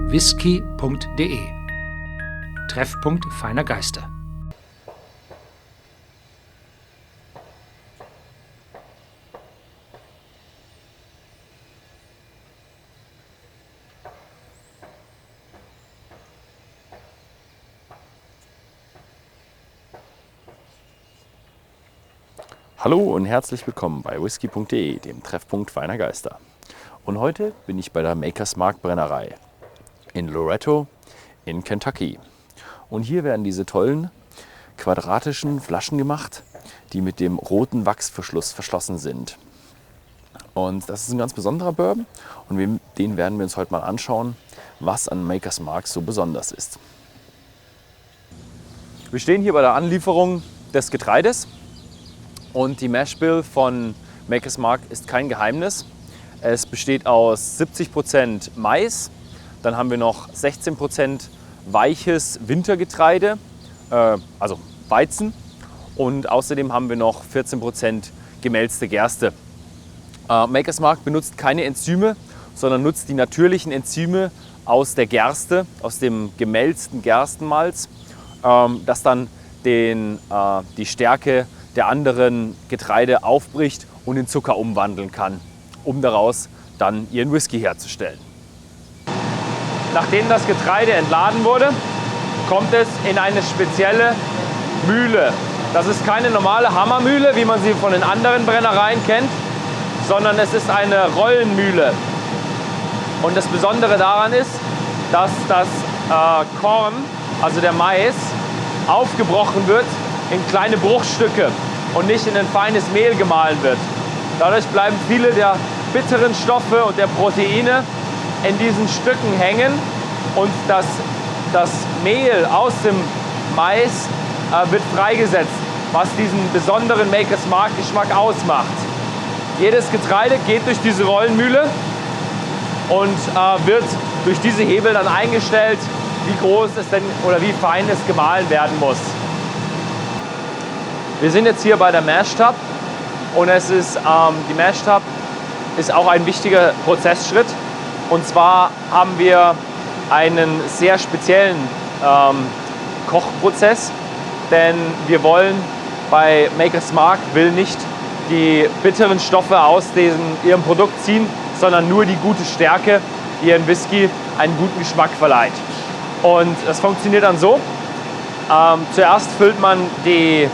Whisky.de. Treffpunkt feiner Geister. Hallo und herzlich willkommen bei Whisky.de, dem Treffpunkt feiner Geister. Und heute bin ich bei der Makers Mark Brennerei in Loretto in Kentucky. Und hier werden diese tollen quadratischen Flaschen gemacht, die mit dem roten Wachsverschluss verschlossen sind. Und das ist ein ganz besonderer Bourbon und den werden wir uns heute mal anschauen, was an Makers Mark so besonders ist. Wir stehen hier bei der Anlieferung des Getreides. Und die Mash Bill von Makers Mark ist kein Geheimnis. Es besteht aus 70% Mais, dann haben wir noch 16% weiches Wintergetreide, also Weizen, und außerdem haben wir noch 14% gemälzte Gerste. Makers Mark benutzt keine Enzyme, sondern nutzt die natürlichen Enzyme aus der Gerste, aus dem gemälzten Gerstenmalz, das dann die Stärke der anderen Getreide aufbricht und in Zucker umwandeln kann, um daraus dann ihren Whisky herzustellen. Nachdem das Getreide entladen wurde, kommt es in eine spezielle Mühle. Das ist keine normale Hammermühle, wie man sie von den anderen Brennereien kennt, sondern es ist eine Rollenmühle. Und das Besondere daran ist, dass das Korn, also der Mais, aufgebrochen wird in kleine Bruchstücke und nicht in ein feines Mehl gemahlen wird. Dadurch bleiben viele der bitteren Stoffe und der Proteine in diesen Stücken hängen und das Mehl aus dem Mais wird freigesetzt, was diesen besonderen Makers Mark Geschmack ausmacht. Jedes Getreide geht durch diese Rollenmühle und wird durch diese Hebel dann eingestellt, wie groß es denn oder wie fein es gemahlen werden muss. Wir sind jetzt hier bei der Mash Tub und die Mash Tub ist auch ein wichtiger Prozessschritt. Und zwar haben wir einen sehr speziellen Kochprozess, denn wir wollen bei Makers Mark nicht die bitteren Stoffe aus ihrem Produkt ziehen, sondern nur die gute Stärke, die ihren Whisky einen guten Geschmack verleiht. Und das funktioniert dann so. Zuerst füllt man den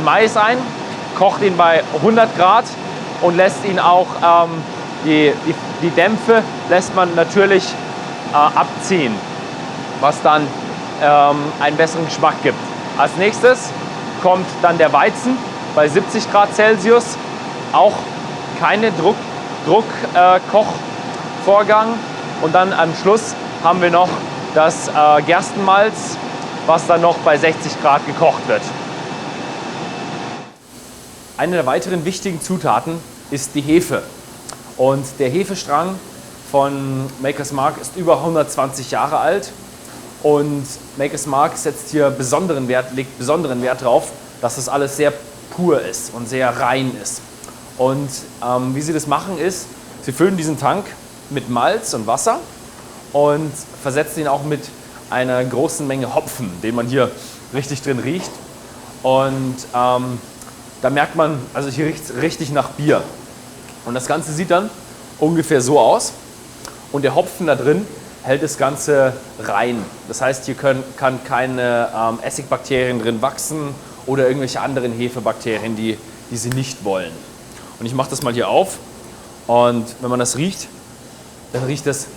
Mais ein, kocht ihn bei 100 Grad und lässt ihn auch, die Dämpfe lässt man natürlich abziehen, was dann einen besseren Geschmack gibt. Als nächstes kommt dann der Weizen bei 70 Grad Celsius, auch keine Druckkochvorgang. Und dann am Schluss haben wir noch das Gerstenmalz, was dann noch bei 60 Grad gekocht wird. Eine der weiteren wichtigen Zutaten ist die Hefe. Und der Hefestrang von Makers Mark ist über 120 Jahre alt. Und Makers Mark legt besonderen Wert darauf, dass das alles sehr pur ist und sehr rein ist. Und wie sie das machen ist, sie füllen diesen Tank mit Malz und Wasser und versetzen ihn auch mit einer großen Menge Hopfen, den man hier richtig drin riecht. Und da merkt man, also hier riecht es richtig nach Bier. Und das Ganze sieht dann ungefähr so aus. Und der Hopfen da drin hält das Ganze rein. Das heißt, hier kann keine Essigbakterien drin wachsen oder irgendwelche anderen Hefebakterien, die sie nicht wollen. Und ich mache das mal hier auf. Und wenn man das riecht, dann riecht das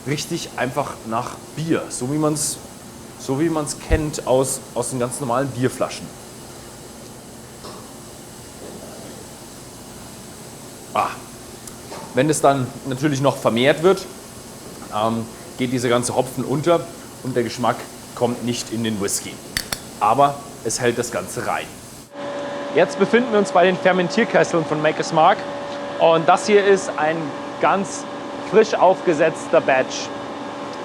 richtig einfach nach Bier, so wie man es kennt aus den ganz normalen Bierflaschen. Wenn es dann natürlich noch vermehrt wird, geht dieser ganze Hopfen unter und der Geschmack kommt nicht in den Whisky. Aber es hält das Ganze rein. Jetzt befinden wir uns bei den Fermentierkesseln von Makers Mark und das hier ist ein ganz frisch aufgesetzter Batch.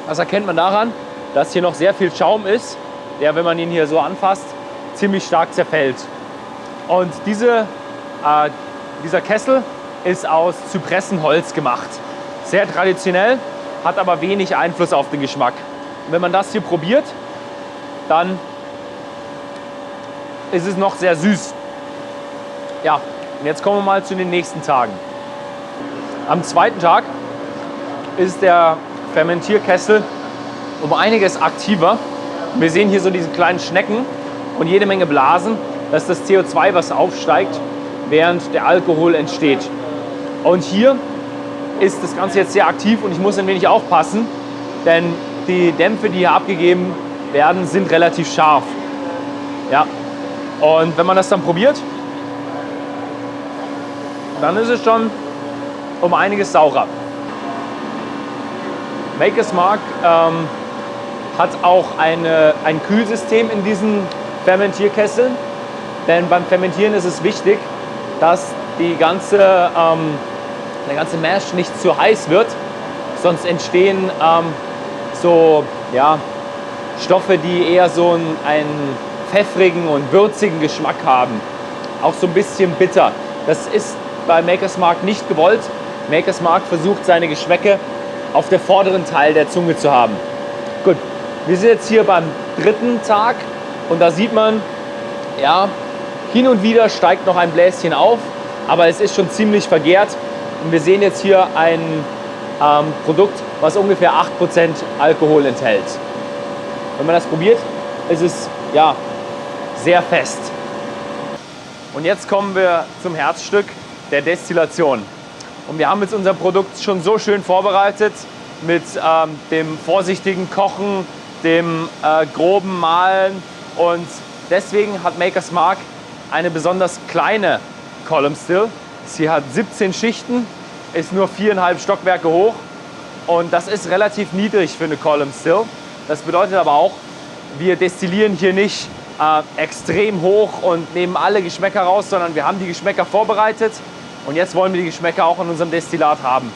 Das erkennt man daran, dass hier noch sehr viel Schaum ist, der, wenn man ihn hier so anfasst, ziemlich stark zerfällt. Und dieser Kessel ist aus Zypressenholz gemacht. Sehr traditionell, hat aber wenig Einfluss auf den Geschmack. Und wenn man das hier probiert, dann ist es noch sehr süß. Ja, und jetzt kommen wir mal zu den nächsten Tagen. Am zweiten Tag ist der Fermentierkessel um einiges aktiver. Wir sehen hier so diese kleinen Schnecken und jede Menge Blasen. Das ist das CO2, was aufsteigt, während der Alkohol entsteht. Und hier ist das Ganze jetzt sehr aktiv und ich muss ein wenig aufpassen, denn die Dämpfe, die hier abgegeben werden, sind relativ scharf. Ja. Und wenn man das dann probiert, dann ist es schon um einiges saurer. Maker's Mark hat auch ein Kühlsystem in diesen Fermentierkesseln, denn beim Fermentieren ist es wichtig, dass der ganze Mash nicht zu heiß wird, sonst entstehen so Stoffe, die eher so einen pfeffrigen und würzigen Geschmack haben. Auch so ein bisschen bitter. Das ist bei Maker's Mark nicht gewollt. Maker's Mark versucht, seine Geschmäcke auf der vorderen Teil der Zunge zu haben. Gut, wir sind jetzt hier beim dritten Tag und da sieht man, ja, hin und wieder steigt noch ein Bläschen auf, aber es ist schon ziemlich vergärt. Und wir sehen jetzt hier ein Produkt, was ungefähr 8% Alkohol enthält. Wenn man das probiert, ist es ja sehr fest. Und jetzt kommen wir zum Herzstück der Destillation. Und wir haben jetzt unser Produkt schon so schön vorbereitet mit dem vorsichtigen Kochen, dem groben Mahlen. Und deswegen hat Maker's Mark eine besonders kleine Column Still. Sie hat 17 Schichten, ist nur 4,5 Stockwerke hoch und das ist relativ niedrig für eine Column Still. Das bedeutet aber auch, wir destillieren hier nicht extrem hoch und nehmen alle Geschmäcker raus, sondern wir haben die Geschmäcker vorbereitet und jetzt wollen wir die Geschmäcker auch in unserem Destillat haben.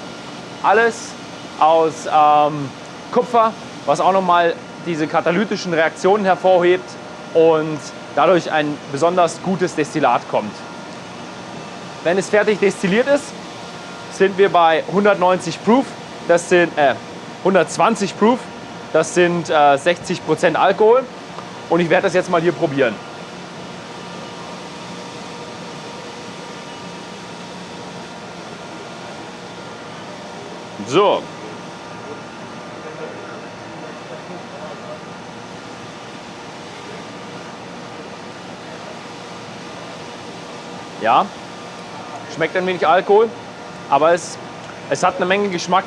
Alles aus Kupfer, was auch nochmal diese katalytischen Reaktionen hervorhebt und dadurch ein besonders gutes Destillat kommt. Wenn es fertig destilliert ist, sind wir bei 190 Proof, das sind 120 Proof, das sind 60% Alkohol und ich werde das jetzt mal hier probieren. So. Ja, schmeckt ein wenig Alkohol, aber es hat eine Menge Geschmack.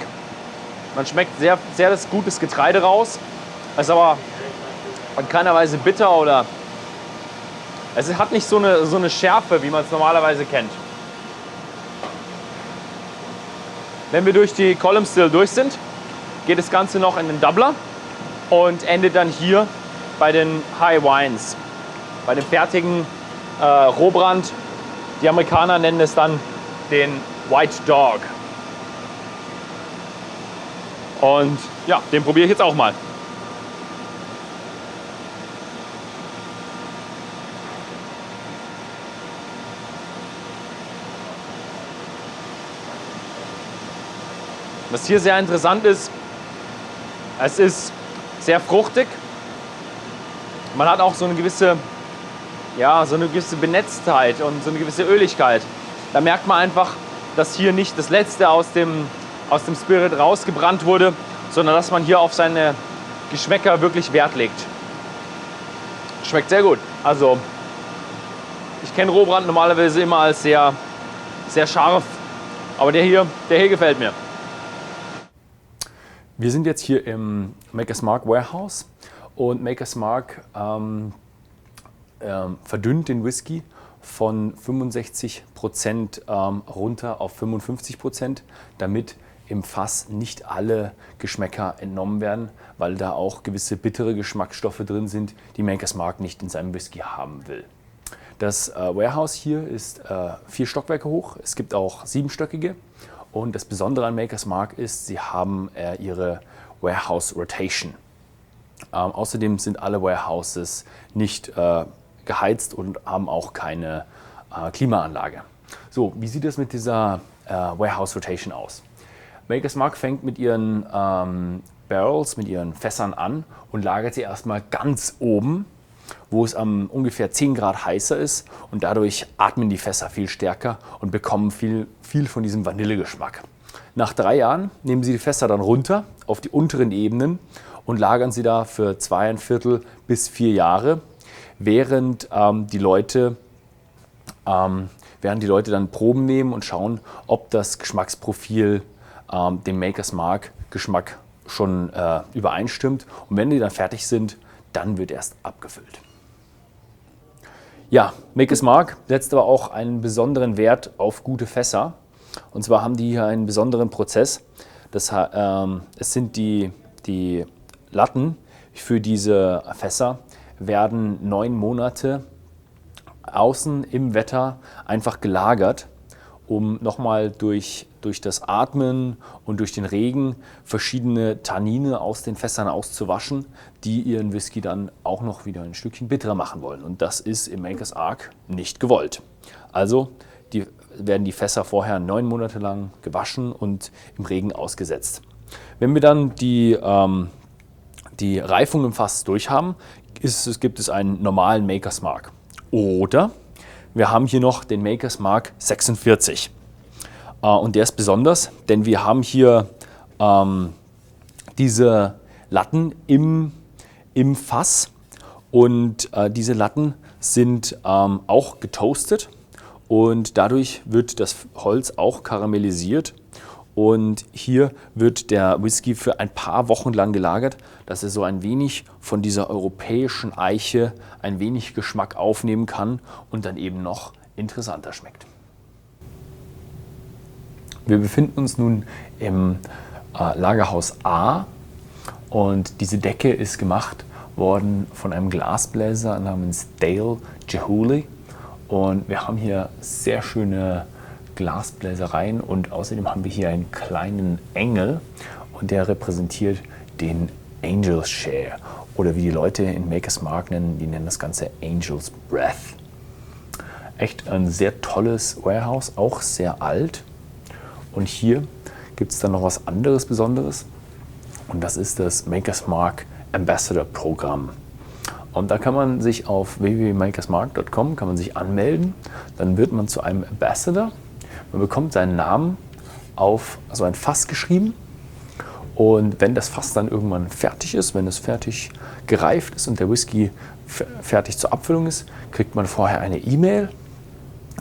Man schmeckt sehr, sehr gutes Getreide raus. Es ist aber in keiner Weise bitter oder es hat nicht so eine Schärfe, wie man es normalerweise kennt. Wenn wir durch die Column Still durch sind, geht das Ganze noch in den Doubler und endet dann hier bei den High Wines, bei dem fertigen Rohbrand. Die Amerikaner nennen es dann den White Dog. Und ja, den probiere ich jetzt auch mal. Was hier sehr interessant ist, es ist sehr fruchtig. Man hat auch so eine gewisse Benetztheit und so eine gewisse Öligkeit. Da merkt man einfach, dass hier nicht das Letzte aus dem Spirit rausgebrannt wurde, sondern dass man hier auf seine Geschmäcker wirklich Wert legt. Schmeckt sehr gut. Also ich kenne Rohbrand normalerweise immer als sehr, sehr scharf, aber der hier gefällt mir. Wir sind jetzt hier im Maker's Mark Warehouse und Maker's Mark verdünnt den Whisky von 65% runter auf 55%, damit im Fass nicht alle Geschmäcker entnommen werden, weil da auch gewisse bittere Geschmacksstoffe drin sind, die Maker's Mark nicht in seinem Whisky haben will. Das Warehouse hier ist 4 Stockwerke hoch, es gibt auch 7-stöckige und das Besondere an Maker's Mark ist, sie haben ihre Warehouse Rotation. Außerdem sind alle Warehouses nicht geheizt und haben auch keine Klimaanlage. So, wie sieht es mit dieser Warehouse Rotation aus? Maker's Mark fängt mit ihren Barrels, mit ihren Fässern an und lagert sie erstmal ganz oben, wo es ungefähr 10 Grad heißer ist, und dadurch atmen die Fässer viel stärker und bekommen viel von diesem Vanillegeschmack. Nach 3 Jahren nehmen sie die Fässer dann runter auf die unteren Ebenen und lagern sie da für 2,25 bis 4 Jahre, während die Leute dann Proben nehmen und schauen, ob das Geschmacksprofil dem Maker's Mark Geschmack schon übereinstimmt. Und wenn die dann fertig sind, dann wird erst abgefüllt. Ja, Maker's Mark setzt aber auch einen besonderen Wert auf gute Fässer. Und zwar haben die hier einen besonderen Prozess. Es sind die Latten für diese Fässer werden 9 Monate außen im Wetter einfach gelagert, um nochmal durch das Atmen und durch den Regen verschiedene Tannine aus den Fässern auszuwaschen, die ihren Whisky dann auch noch wieder ein Stückchen bitterer machen wollen. Und das ist im Maker's Mark nicht gewollt. Also werden die Fässer vorher 9 Monate lang gewaschen und im Regen ausgesetzt. Wenn wir dann die Reifung im Fass durch haben, gibt es einen normalen Maker's Mark. Oder wir haben hier noch den Maker's Mark 46. Und der ist besonders, denn wir haben hier diese Latten im Fass. Und diese Latten sind auch getoastet. Und dadurch wird das Holz auch karamellisiert. Und hier wird der Whisky für ein paar Wochen lang gelagert, dass er so ein wenig von dieser europäischen Eiche ein wenig Geschmack aufnehmen kann und dann eben noch interessanter schmeckt. Wir befinden uns nun im Lagerhaus A, und diese Decke ist gemacht worden von einem Glasbläser namens Dale Jehuli. Und wir haben hier sehr schöne Glasbläsereien, und außerdem haben wir hier einen kleinen Engel, und der repräsentiert den Angel's Share, oder wie die Leute in Maker's Mark nennen, die nennen das Ganze Angel's Breath. Echt ein sehr tolles Warehouse, auch sehr alt. Und hier gibt es dann noch was anderes Besonderes, und das ist das Maker's Mark Ambassador Programm. Und da kann man sich auf www.makersmark.com anmelden, dann wird man zu einem Ambassador. Man bekommt seinen Namen auf so ein Fass geschrieben, und wenn das Fass dann irgendwann fertig ist, wenn es fertig gereift ist und der Whisky fertig zur Abfüllung ist, kriegt man vorher eine E-Mail,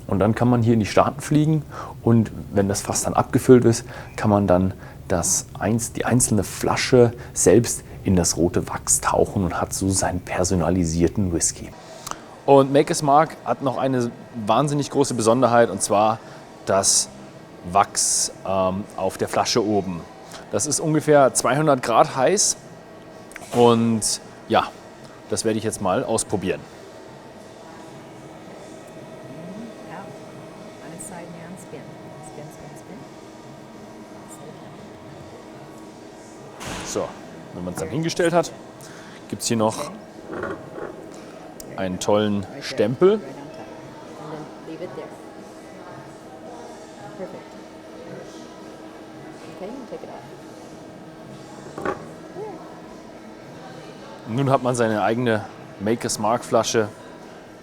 und dann kann man hier in die Staaten fliegen, und wenn das Fass dann abgefüllt ist, kann man dann die einzelne Flasche selbst in das rote Wachs tauchen und hat so seinen personalisierten Whisky. Und Maker's Mark hat noch eine wahnsinnig große Besonderheit, und zwar das Wachs auf der Flasche oben. Das ist ungefähr 200 Grad heiß, und ja, das werde ich jetzt mal ausprobieren. So, wenn man es dann hingestellt hat, gibt es hier noch einen tollen Stempel. Nun hat man seine eigene Maker's Mark Flasche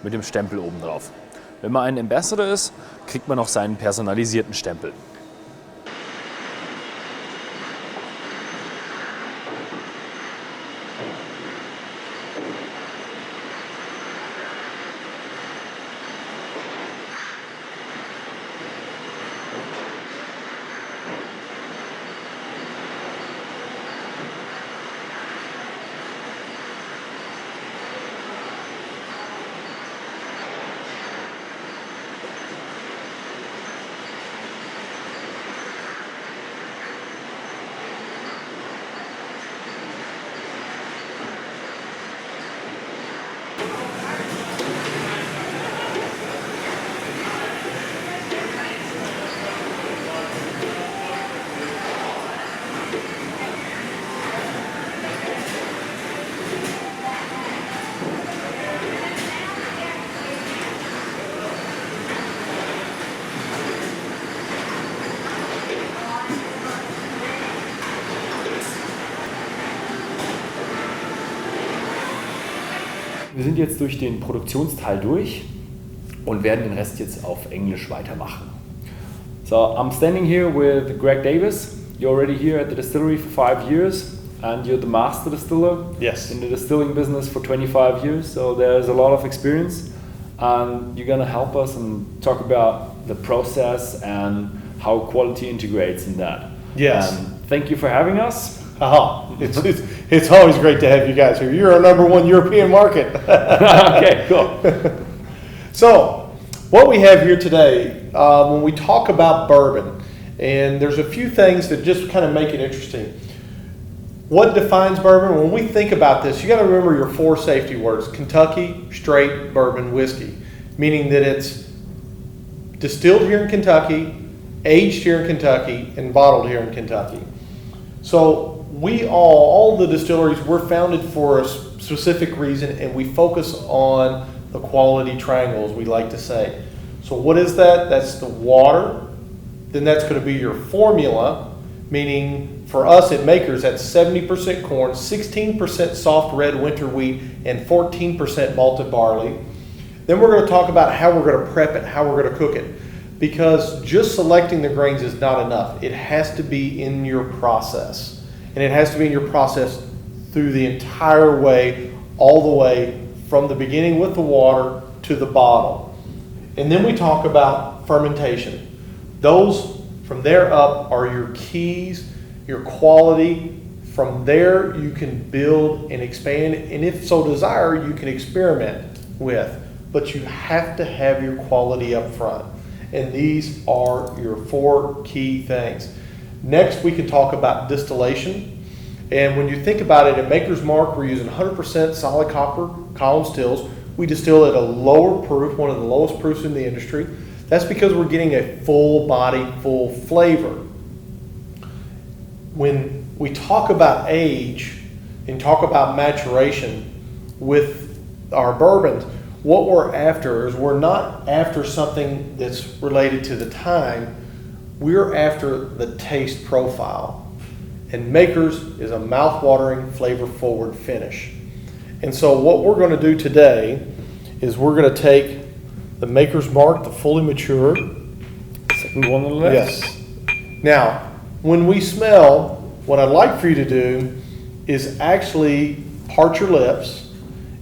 mit dem Stempel oben drauf. Wenn man ein Ambassador ist, kriegt man noch seinen personalisierten Stempel. wir sind jetzt durch den Produktionsteil durch und werden den Rest jetzt auf Englisch weitermachen. So, I'm standing here with Greg Davis. You're already here at the distillery for 5 years and you're the master distiller. Yes. In the distilling business for 25 years, so there's a lot of experience. And you're gonna help us and talk about the process and how quality integrates in that. Yes. Thank you for having us. It's always great to have you guys here. You're our #1 European market. Okay, cool. So, what we have here today, when we talk about bourbon, and there's a few things that just kind of make it interesting. What defines bourbon? When we think about this, you got to remember your 4 safety words: Kentucky, straight, bourbon, whiskey. Meaning that it's distilled here in Kentucky, aged here in Kentucky, and bottled here in Kentucky. So we all the distilleries, we're founded for a specific reason, and we focus on the quality triangle, as we like to say. So what is that? That's the water. Then that's going to be your formula, meaning for us at Makers, that's 70% corn, 16% soft red winter wheat, and 14% malted barley. Then we're going to talk about how we're going to prep it, how we're going to cook it. Because just selecting the grains is not enough. It has to be in your process. And it has to be in your process through the entire way, all the way from the beginning with the water to the bottle. And then we talk about fermentation. Those from there up are your keys, your quality. From there you can build and expand, and if so desire, you can experiment with. But you have to have your quality up front. And these are your 4 key things. Next, we can talk about distillation. And when you think about it, at Maker's Mark, we're using 100% solid copper column stills. We distill at a lower proof, one of the lowest proofs in the industry. That's because we're getting a full body, full flavor. When we talk about age and talk about maturation with our bourbons, what we're after is we're not after something that's related to the time. We're after the taste profile. And Makers is a mouth-watering, flavor-forward finish. And so what we're going to do today is we're going to take the Maker's Mark, the fully mature. Second one on the left. Yes. Now, when we smell, what I'd like for you to do is actually part your lips,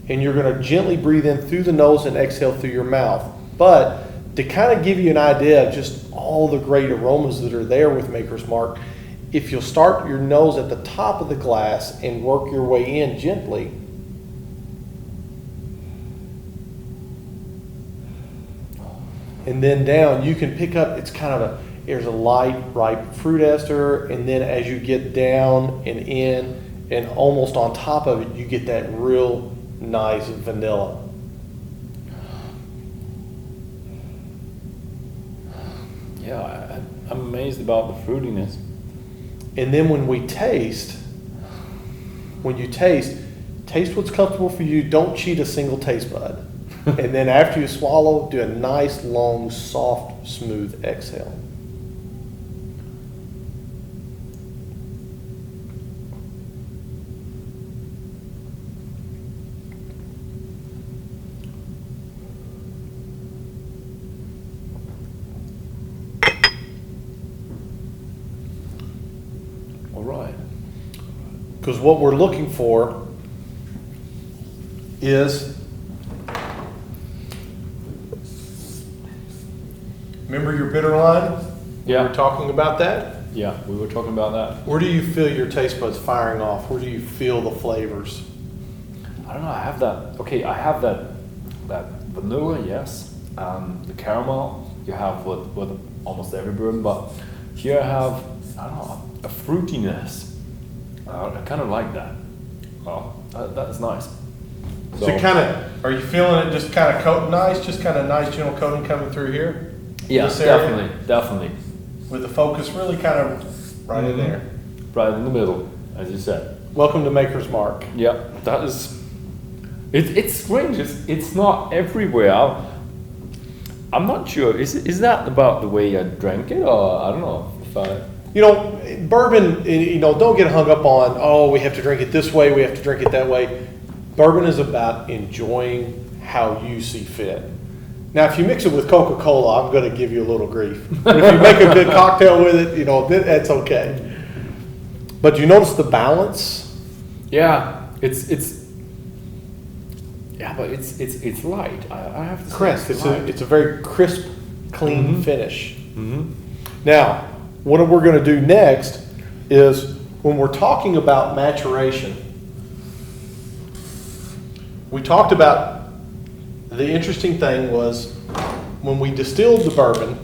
and you're going to gently breathe in through the nose and exhale through your mouth. But to kind of give you an idea of just all the great aromas that are there with Maker's Mark, if you'll start your nose at the top of the glass and work your way in gently, and then down, you can pick up, it's kind of there's a light, ripe fruit ester, and then as you get down and in and almost on top of it, you get that real nice vanilla. Yeah, I'm amazed about the fruitiness. And then when you taste what's comfortable for you. Don't cheat a single taste bud. And then after you swallow, do a nice, long, soft, smooth exhale. Because what we're looking for is, remember your bitter line? Yeah. We were talking about that? Yeah, we were talking about that. Where do you feel your taste buds firing off? Where do you feel the flavors? I don't know, I have that. Okay, I have that vanilla, yes. The caramel you have with almost every bourbon, but here I have, I don't know, a fruitiness. I kind of like that. Oh, that's nice. So are you feeling it just kind of coating nice, just kind of nice gentle coating coming through here? Yeah, definitely. With the focus really kind of right in there. Right in the middle, as you said. Welcome to Maker's Mark. Yeah, that is, it's strange, it's not everywhere. I'm not sure, is that about the way I drank it, or I don't know if I... You know, bourbon, don't get hung up on, we have to drink it this way, we have to drink it that way. Bourbon is about enjoying how you see fit. Now, if you mix it with Coca-Cola, I'm going to give you a little grief. But if you make a good cocktail with it, that's okay. But do you notice the balance? Yeah, it's light. I have to say Crisp. It's a very crisp, clean finish. Mm-hmm. Now, what we're going to do next is when we're talking about maturation, we talked about the interesting thing was when we distilled the bourbon,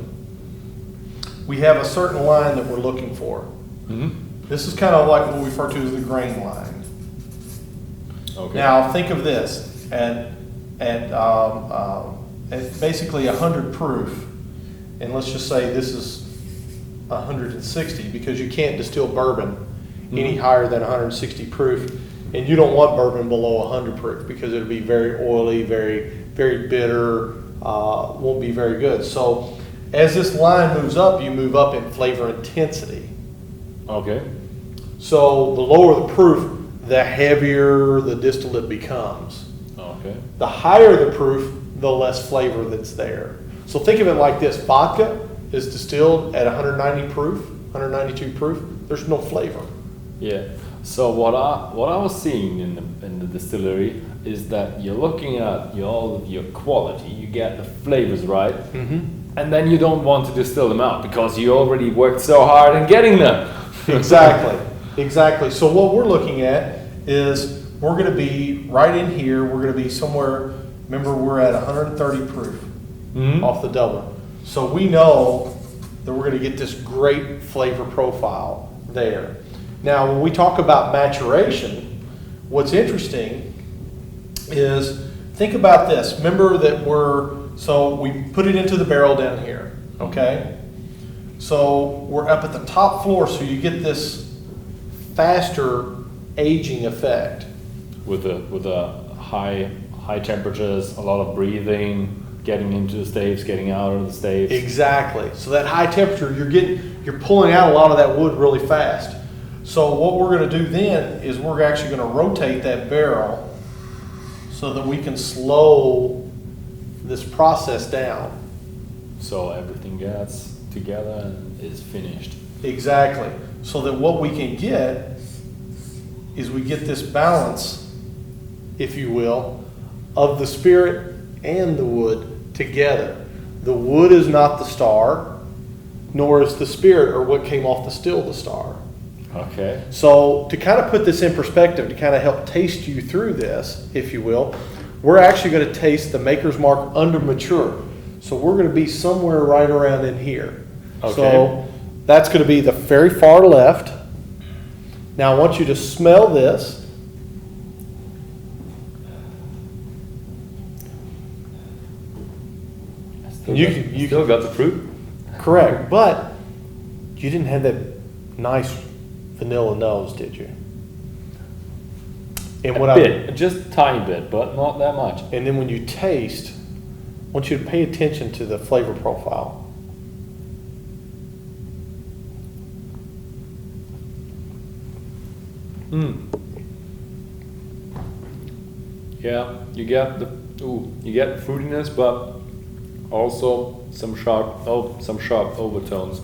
we have a certain line that we're looking for. Mm-hmm. This is kind of like what we refer to as the grain line. Okay. Now, think of this at basically 100 proof, and let's just say this is 160 because you can't distill bourbon any higher than 160 proof, and you don't want bourbon below 100 proof because it'll be very oily, very, very bitter, won't be very good. So as this line moves up, you move up in flavor intensity. Okay. So the lower the proof, the heavier the distillate becomes. Okay. The higher the proof, the less flavor that's there. So think of it like this. Vodka is distilled at 190 proof, 192 proof. There's no flavor. Yeah. So what I was seeing in the distillery is that you're looking at all of your quality, you get the flavors right, and then you don't want to distill them out because you already worked so hard in getting them. Exactly. So what we're looking at is we're going to be right in here. We're going to be somewhere. Remember, we're at 130 proof off the doubler. So we know that we're going to get this great flavor profile there. Now, when we talk about maturation, what's interesting is think about this. Remember that we put it into the barrel down here, okay? So we're up at the top floor, so you get this faster aging effect. With the high temperatures, a lot of breathing, getting into the staves, getting out of the staves. Exactly. So that high temperature, you're pulling out a lot of that wood really fast. So what we're going to do then is we're actually going to rotate that barrel so that we can slow this process down. So everything gets together and is finished. Exactly. So that what we can get is we get this balance, if you will, of the spirit and the wood together. The wood is not the star, nor is the spirit or what came off the still the star. Okay. So to kind of put this in perspective, to kind of help taste you through this, if you will, we're actually going to taste the Maker's Mark under mature. So we're going to be somewhere right around in here. Okay. So that's going to be the very far left. Now I want you to smell this. You still got the fruit? Correct, but you didn't have that nice vanilla nose, did you? And A bit, just a tiny bit, but not that much. And then when you taste, I want you to pay attention to the flavor profile. Yeah, you get the fruitiness, but also some sharp overtones.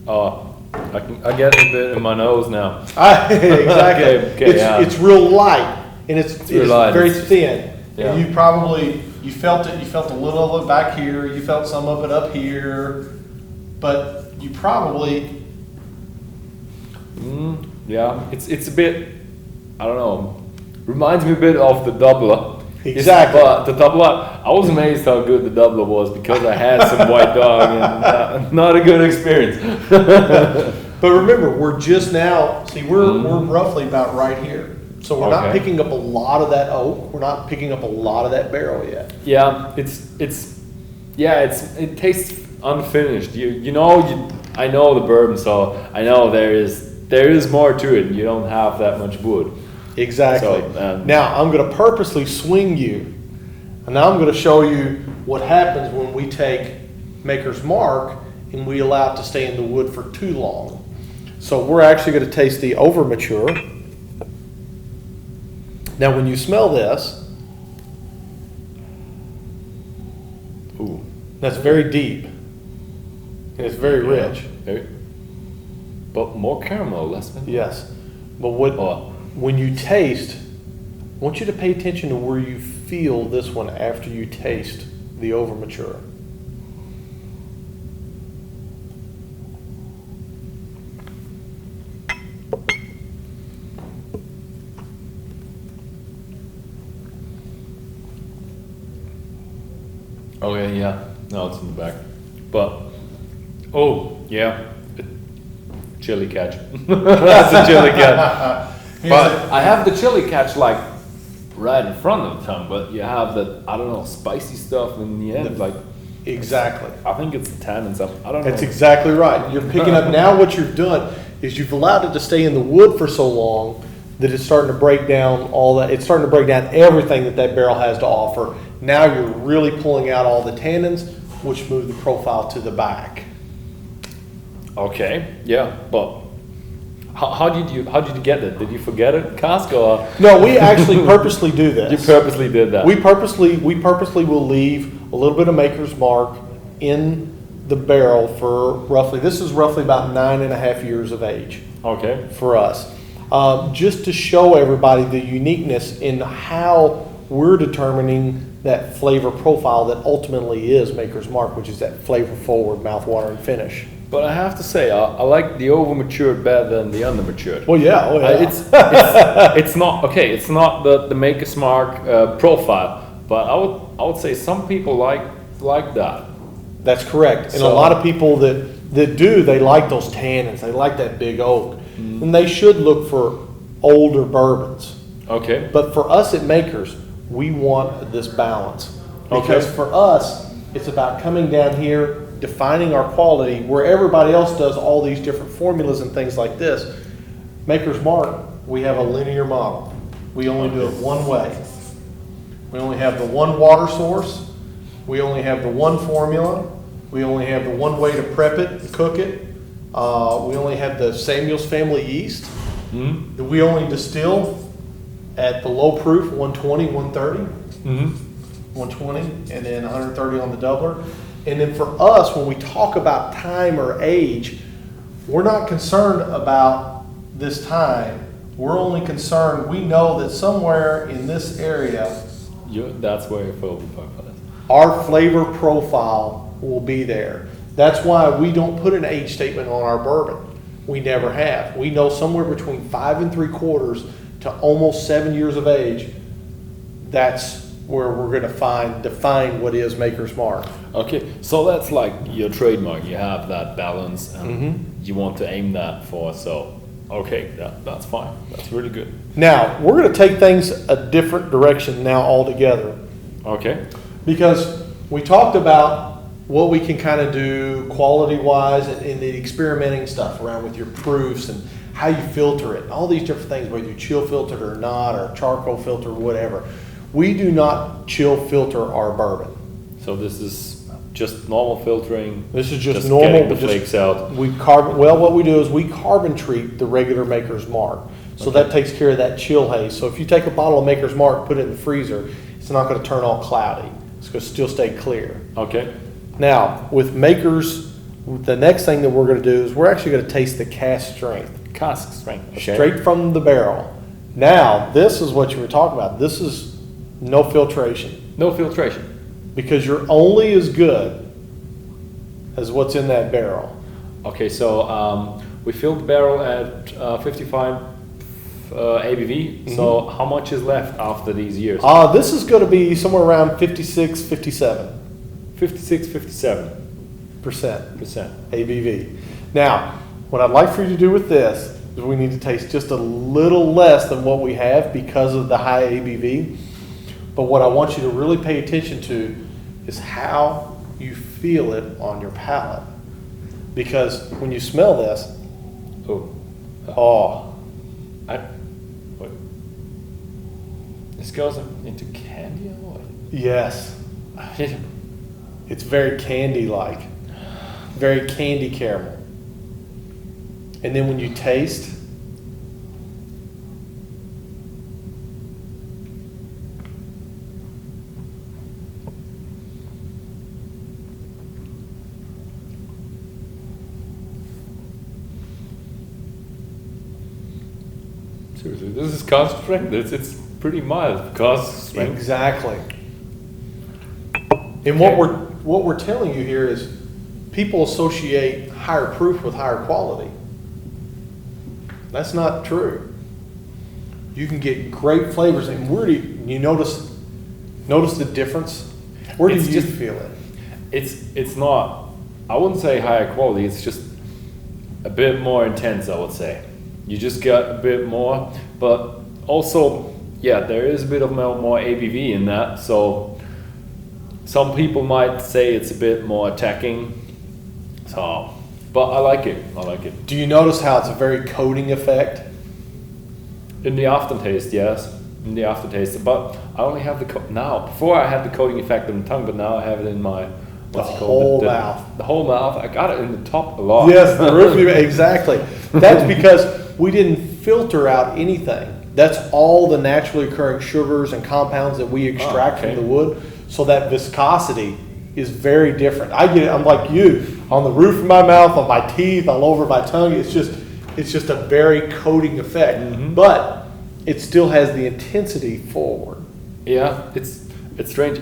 I get a bit in my nose now. Exactly. Okay, it's real light and it's very thin. Yeah. And you felt it. You felt a little of it back here. You felt some of it up here, but you probably. Yeah, it's a bit. I don't know. Reminds me a bit of the doubler. Exactly. But the doubler, I was amazed how good the doubler was because I had some white dog and not a good experience. But remember, we're just now. See, we're roughly about right here. So we're not picking up a lot of that oak. We're not picking up a lot of that barrel yet. Yeah, it tastes unfinished. I know the bourbon, so I know there is more to it. You don't have that much wood. Exactly. So, now I'm going to purposely swing you, and now I'm going to show you what happens when we take Maker's Mark and we allow it to stay in the wood for too long. So we're actually going to taste the over mature. Now, when you smell this, Ooh. that's very deep and it's very rich. Very, but more caramel, less vanilla. Yes. But what Oh. when you taste, I want you to pay attention to where you feel this one after you taste the over mature. Okay, yeah. No, it's in the back. But, oh, yeah. Chili catch. That's a chili catch. But I have the chili catch like right in front of the tongue, but you have that, I don't know, spicy stuff in the end. Like, Exactly. I think it's the tannins. I don't know. That's exactly right. You're picking up now. What you've done is you've allowed it to stay in the wood for so long that it's starting to break down all that. It's starting to break down everything that barrel has to offer. Now you're really pulling out all the tannins, which move the profile to the back. Okay, yeah, but how did you get it? Did you forget it, cask, or No, we actually purposely do this. you purposely did that? We purposely will leave a little bit of maker's mark in the barrel for roughly. This is roughly about 9.5 years of age. Okay. For us, just to show everybody the uniqueness in how we're determining that flavor profile that ultimately is Maker's Mark, which is that flavor forward, mouth-watering finish. But I have to say, I like the over matured better than the under matured. Well, yeah, oh, yeah. It's not okay. It's not the Maker's Mark profile, but I would say some people like that. That's correct. And a So- lot of people that do, they like those tannins. They like that big oak. And they should look for older bourbons. Okay. But for us at Makers, we want this balance. Because Okay. for us, it's about coming down here, defining our quality, where everybody else does all these different formulas and things like this. Maker's Mark, we have a linear model. We only do it one way. We only have the one water source. We only have the one formula. We only have the one way to prep it and cook it. We only have the Samuels family yeast. Mm-hmm. We only distill at the low proof, 120, 130. Mm-hmm. 120 and then 130 on the doubler. And then for us, when we talk about time or age, we're not concerned about this time. We're only concerned, we know that somewhere in this area, That's where your focus is. our flavor profile will be there. That's why we don't put an age statement on our bourbon. We never have. We know somewhere between 5 3/4 to almost 7 years of age, that's where we're going to define what is Maker's Mark. Okay, so that's like your trademark. You have that balance, and you want to aim that for. So, okay, that's fine. That's really good. Now, we're going to take things a different direction now altogether, Okay. because we talked about what we can kind of do quality-wise and the experimenting stuff around with your proofs and how you filter it, and all these different things, whether you chill filter it or not, or charcoal filter, or whatever. We do not chill filter our bourbon. So this is just normal filtering. This is just normal. Getting the flakes out. What we do is we carbon treat the regular Maker's Mark. So that takes care of that chill haze. So if you take a bottle of Maker's Mark, put it in the freezer, it's not going to turn all cloudy. It's going to still stay clear. Okay. Now, with Maker's, the next thing that we're going to do is we're actually going to taste the cask strength. Cask strength. Okay. Straight from the barrel. Now, this is what you were talking about. This is no filtration. No filtration. Because you're only as good as what's in that barrel. Okay, so we filled the barrel at 55 ABV. So how much is left after these years? This is going to be somewhere around 56, 57. 56, 57 percent ABV. Now, what I'd like for you to do with this is we need to taste just a little less than what we have because of the high ABV. But what I want you to really pay attention to is how you feel it on your palate. Because when you smell this, This goes into candy or what? yes, it's very candy-like, very candy caramel. And then when you taste, Seriously, this is cask strength. It's pretty mild cask strength. Exactly. And what we're telling you here is people associate higher proof with higher quality. That's not true. You can get great flavors, and where do you notice the difference? Where do you feel it? It's not, I wouldn't say higher quality, it's just a bit more intense, I would say. You just get a bit more, but also, yeah, there is a bit of more ABV in that, so some people might say it's a bit more attacking, so, but I like it. Do you notice how it's a very coating effect? In the aftertaste, yes. In the aftertaste, but I only have now. Before I had the coating effect on the tongue, but now I have it in my whole mouth. The whole mouth. I got it in the top a lot. Yes, the roof. Exactly. That's because we didn't filter out anything. That's all the naturally occurring sugars and compounds that we extract from the wood. So that viscosity is very different. I get it. I'm like you, on the roof of my mouth, on my teeth, all over my tongue. It's just a very coating effect, but it still has the intensity forward. Yeah, it's strange.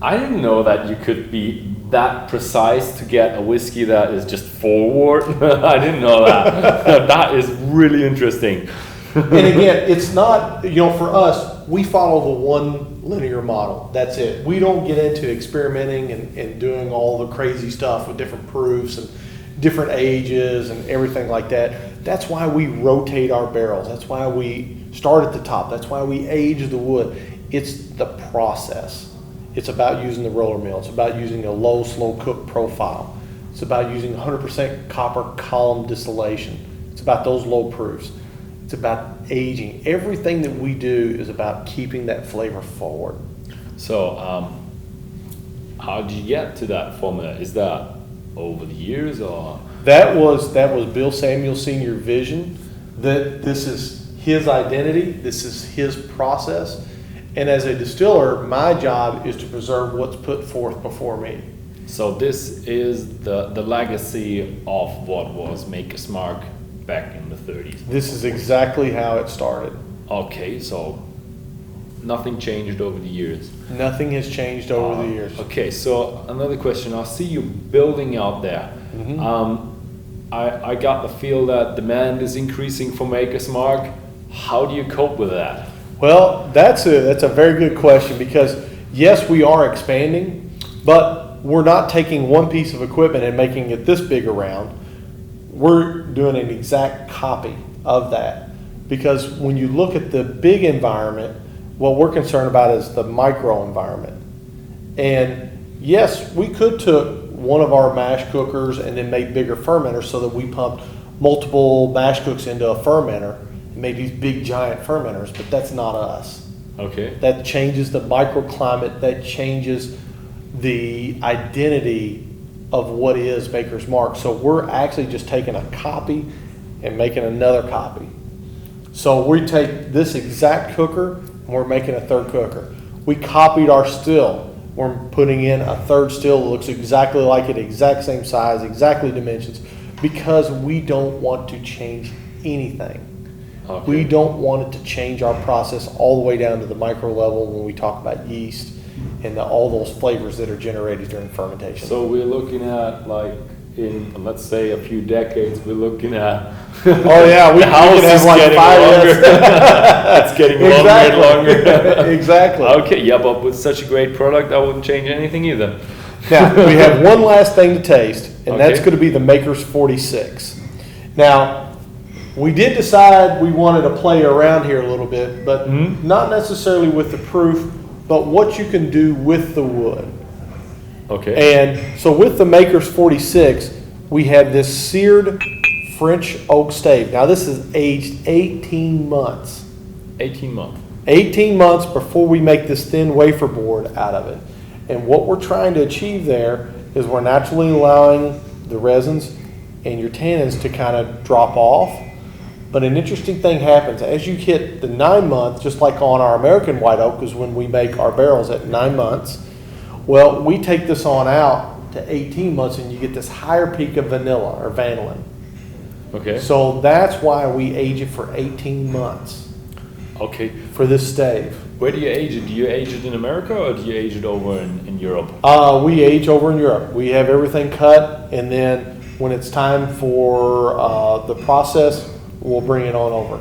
I didn't know that you could be that precise to get a whiskey that is just forward. I didn't know that. That is really interesting. And again, it's not, for us, we follow the one linear model. That's it. We don't get into experimenting and doing all the crazy stuff with different proofs and different ages and everything like that. That's why we rotate our barrels. That's why we start at the top. That's why we age the wood. It's the process. It's about using the roller mill. It's about using a low, slow cook profile. It's about using 100% copper column distillation. It's about those low proofs. It's about aging. Everything that we do is about keeping that flavor forward. So, how did you get to that formula? Is that over the years, or? That was Bill Samuels Sr.'s vision. That this is his identity. This is his process. And as a distiller, my job is to preserve what's put forth before me. So this is the legacy of what was Maker's Mark back in the 30s. This is exactly how it started. Okay, so nothing changed over the years. Nothing has changed over the years. Okay, so another question. I see you building out there. I got the feel that demand is increasing for Maker's Mark. How do you cope with that? Well, that's a very good question, because yes, we are expanding, but we're not taking one piece of equipment and making it this big around. We're doing an exact copy of that, because when you look at the big environment, what we're concerned about is the micro environment. And yes, we could took one of our mash cookers and then made bigger fermenters so that we pumped multiple mash cooks into a fermenter and made these big giant fermenters, but that's not us. Okay. That changes the microclimate, that changes the identity of what is Maker's Mark. So we're actually just taking a copy and making another copy. So we take this exact cooker and we're making a third cooker. We copied our still. We're putting in a third still that looks exactly like it, exact same size, exactly dimensions, because we don't want to change anything. Okay. We don't want it to change our process all the way down to the micro level when we talk about yeast and all those flavors that are generated during fermentation. So we're looking at, like, in, let's say, a few decades, we're looking at oh yeah, the house is like getting longer. It's getting longer and longer. Exactly. Okay, yeah, but with such a great product, I wouldn't change anything either. Now, we have one last thing to taste, and that's going to be the Maker's 46. Now, we did decide we wanted to play around here a little bit, but not necessarily with the proof, but what you can do with the wood. Okay. And so with the Maker's 46, we have this seared French oak stave. Now this is aged 18 months. 18 months. 18 months before we make this thin wafer board out of it. And what we're trying to achieve there is we're naturally allowing the resins and your tannins to kind of drop off. But an interesting thing happens as you hit the 9 months, just like on our American white oak is when we make our barrels at 9 months. Well, we take this on out to 18 months and you get this higher peak of vanilla or vanillin. Okay. So that's why we age it for 18 months Okay. for this stave. Where do you age it? Do you age it in America or do you age it over in Europe? We age over in Europe. We have everything cut, and then when it's time for the process, we'll bring it on over.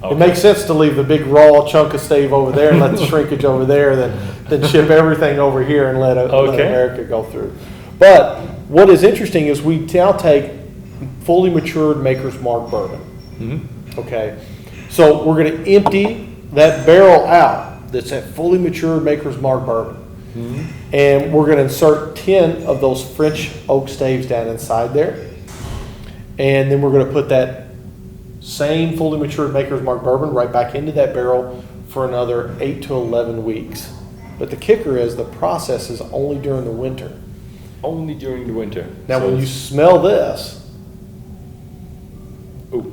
Okay. It makes sense to leave the big raw chunk of stave over there and let the shrinkage over there, then ship everything over here and let America go through. But what is interesting is we now take fully matured Maker's Mark bourbon. Mm-hmm. Okay, so we're going to empty that barrel out. That's that fully matured Maker's Mark bourbon. Mm-hmm. And we're going to insert 10 of those French oak staves down inside there. And then we're going to put that same fully matured Maker's Mark bourbon right back into that barrel for another 8 to 11 weeks. But the kicker is the process is only during the winter. Only during the winter. Now So when you it's- smell this, Ooh.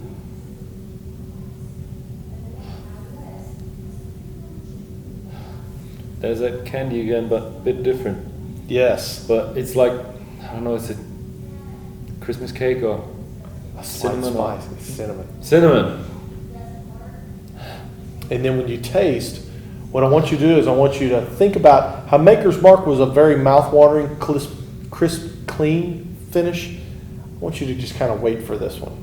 There's that candy again, but a bit different. yes, But it's like, I don't know, is it Christmas cake or a slight cinnamon? spice, it's cinnamon. Cinnamon. And then when you taste, what I want you to do is I want you to think about how Maker's Mark was a very mouth-watering, crisp, clean finish. I want you to just kind of wait for this one.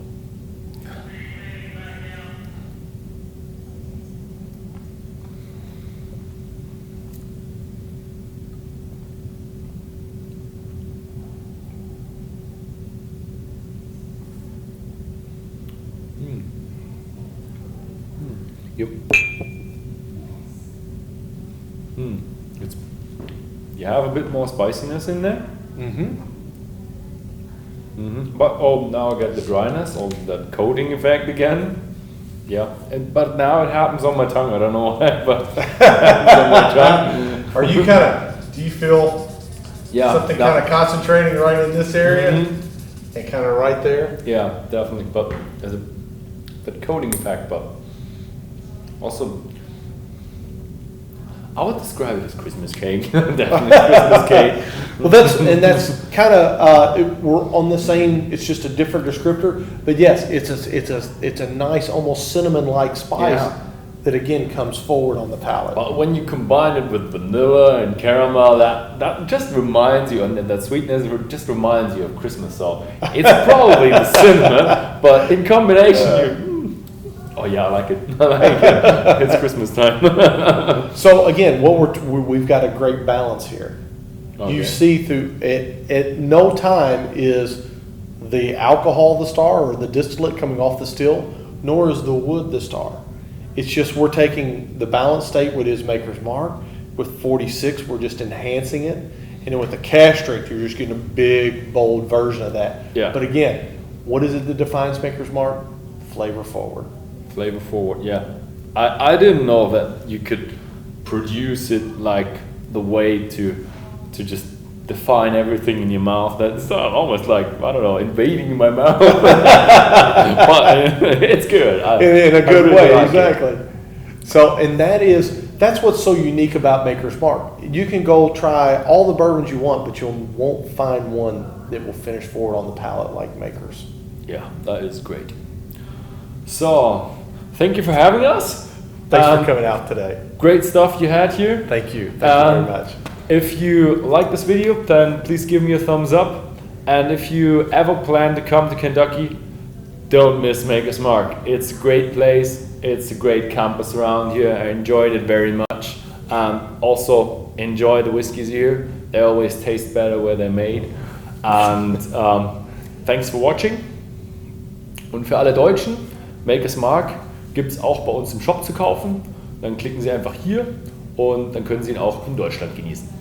Yep. It's, you have a bit more spiciness in there. Mm-hmm. But now I get the dryness, or that coating effect again. Yeah, but now it happens on my tongue. I don't know why, but it happens on my tongue. Are you do you feel something kind of concentrating right in this area and kind of right there? Yeah, definitely. But there's a that coating effect, but also I would describe it as Christmas cake. Definitely Christmas cake. Well, that's kind of we're on the same. It's just a different descriptor, but yes, it's a nice, almost cinnamon-like spice that again comes forward on the palate. But when you combine it with vanilla and caramel, that just reminds you, and that sweetness just reminds you of Christmas. So it's probably the cinnamon, but in combination, oh yeah, I like it. I like it. It's Christmas time. So again, we've got a great balance here. Okay. You see through it. At no time is the alcohol the star or the distillate coming off the still, nor is the wood the star. It's just we're taking the balanced state, what is Maker's Mark. With 46, we're just enhancing it. And then with the cask strength, you're just getting a big, bold version of that. Yeah. But again, what is it that defines Maker's Mark? Flavor forward. Flavor forward, yeah. I didn't know that you could produce it like the way to just define everything in your mouth. That's almost like, I don't know, invading my mouth. But it's good. In a good way, like exactly. So, and that's what's so unique about Maker's Mark. You can go try all the bourbons you want, but you won't find one that will finish forward on the palate like Maker's. Yeah, that is great. So, thank you for having us. Thanks for coming out today. Great stuff you had here. Thank you. Thank you very much. If you like this video, then please give me a thumbs up. And if you ever plan to come to Kentucky, don't miss Maker's Mark. It's a great place. It's a great campus around here. I enjoyed it very much. Also enjoy the whiskeys here. They always taste better where they're made. And thanks for watching. Und für alle Deutschen, Maker's Mark gibt es auch bei uns im Shop zu kaufen. Dann klicken Sie einfach hier und dann können Sie ihn auch in Deutschland genießen.